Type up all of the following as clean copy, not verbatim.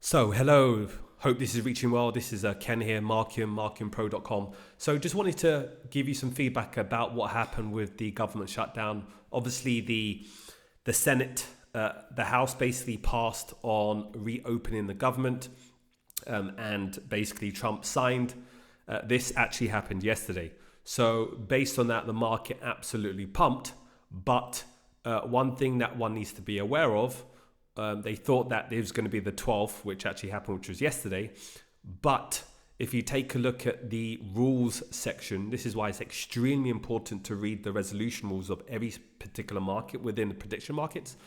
So, hello. Hope this is reaching well. This is Ken here, Markium, markiumpro.com. So, just wanted to give you some feedback about what happened with the government shutdown. Obviously, the Senate, the House basically passed on reopening the government, and basically Trump signed. This actually happened yesterday. So, based on that, the market absolutely pumped. But one thing that one needs to be aware of, they thought that it was going to be the 12th, which actually happened, which was yesterday. But if you take a look at the rules section, this is why it's extremely important to read the resolution rules of every particular market within the prediction markets,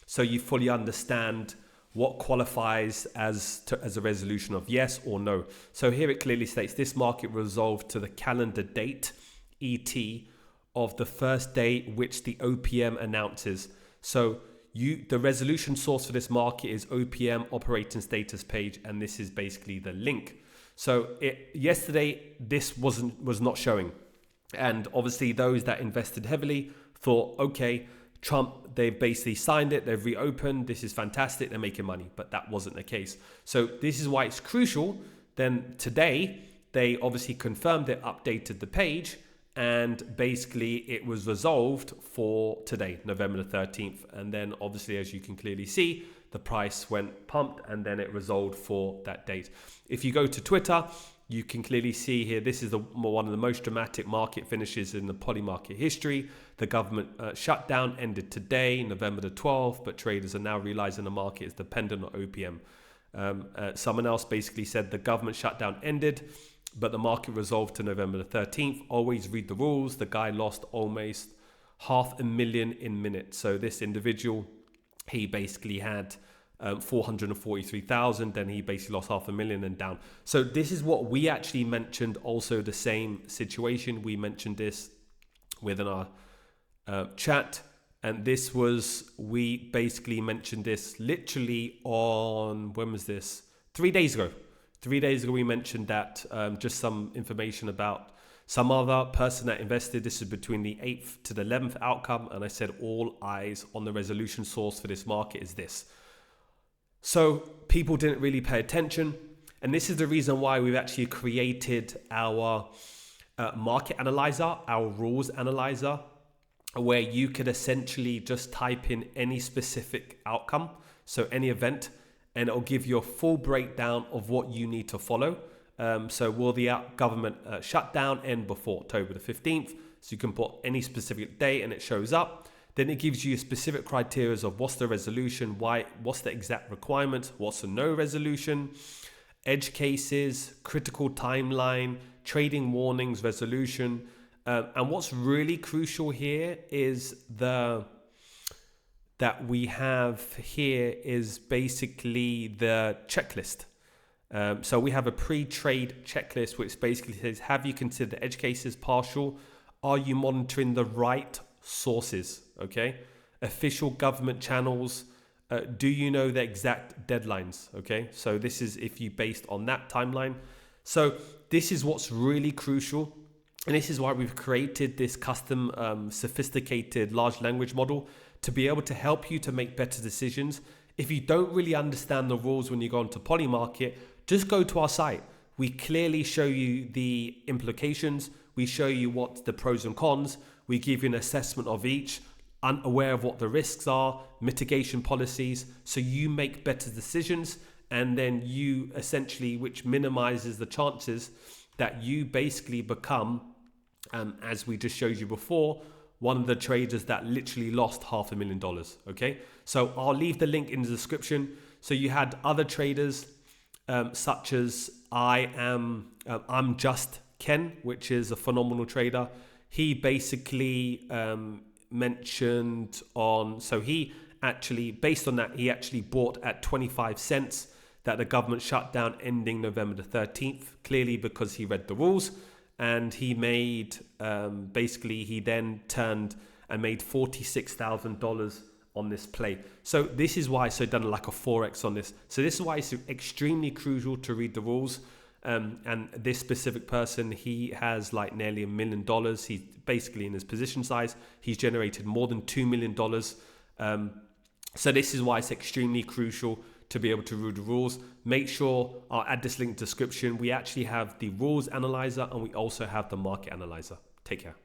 so you fully understand what qualifies as a resolution of yes or no. So here it clearly states this market resolved to the calendar date, ET, of the first day which the OPM announces. So the resolution source for this market is OPM operating status page, and this is basically the link. So yesterday this was not showing, and obviously those that invested heavily thought, okay, Trump, they've basically signed it, they've reopened, this is fantastic, they're making money. But that wasn't the case. So this is why it's crucial. Then today they obviously confirmed it, updated the page, and basically it was resolved for today, November the 13th. And then obviously, as you can clearly see, the price went pumped and then it resolved for that date. If you go to Twitter, you can clearly see here, this is one of the most dramatic market finishes in the Polymarket history. The government shutdown ended today, November the 12th, but traders are now realizing the market is dependent on OPM. Someone else basically said the government shutdown ended, but the market resolved to November the 13th. Always read the rules. The guy lost almost 500,000 in minutes. So this individual, he basically had 443,000. Then he basically lost 500,000 and down. So this is what we actually mentioned. Also the same situation. We mentioned this within our chat. And we basically mentioned this literally on, when was this? 3 days ago. 3 days ago, we mentioned that just some information about some other person that invested. This is between the 8th to the 11th outcome. And I said, all eyes on the resolution source for this market is this. So people didn't really pay attention. And this is the reason why we've actually created our market analyzer, our rules analyzer, where you could essentially just type in any specific outcome. So any event, and it'll give you a full breakdown of what you need to follow. So will the government shutdown end before October the 15th? So you can put any specific date and it shows up. Then it gives you specific criteria of what's the resolution, what's the exact requirements, what's the no resolution, edge cases, critical timeline, trading warnings, resolution. And what's really crucial here is that we have here is basically the checklist. So we have a pre-trade checklist, which basically says, have you considered edge cases partial? Are you monitoring the right sources? Okay. Official government channels. Do you know the exact deadlines? Okay. So this is if you based on that timeline. So this is what's really crucial. And this is why we've created this custom sophisticated large language model to be able to help you to make better decisions. If you don't really understand the rules when you go onto Polymarket, just go to our site. We clearly show you the implications. We show you what the pros and cons. We give you an assessment of each, unaware of what the risks are, mitigation policies, so you make better decisions. And then you essentially, which minimizes the chances that you basically become, as we just showed you before, one of the traders that literally lost $500,000. Okay, so I'll leave the link in the description. So you had other traders such as I'm Just Ken, which is a phenomenal trader. He basically mentioned on, so he actually, based on that, he actually bought at 25 cents that the government shutdown ending November the 13th, clearly because he read the rules. And he made, basically, he then turned and made $46,000 on this play. So this is why, so done like a 4x on this. So this is why it's extremely crucial to read the rules. And this specific person, he has like nearly $1 million. He's basically in his position size. He's generated more than $2 million. So this is why it's extremely crucial to be able to read the rules. Make sure I'll add this link description. We actually have the rules analyzer and we also have the market analyzer. Take care.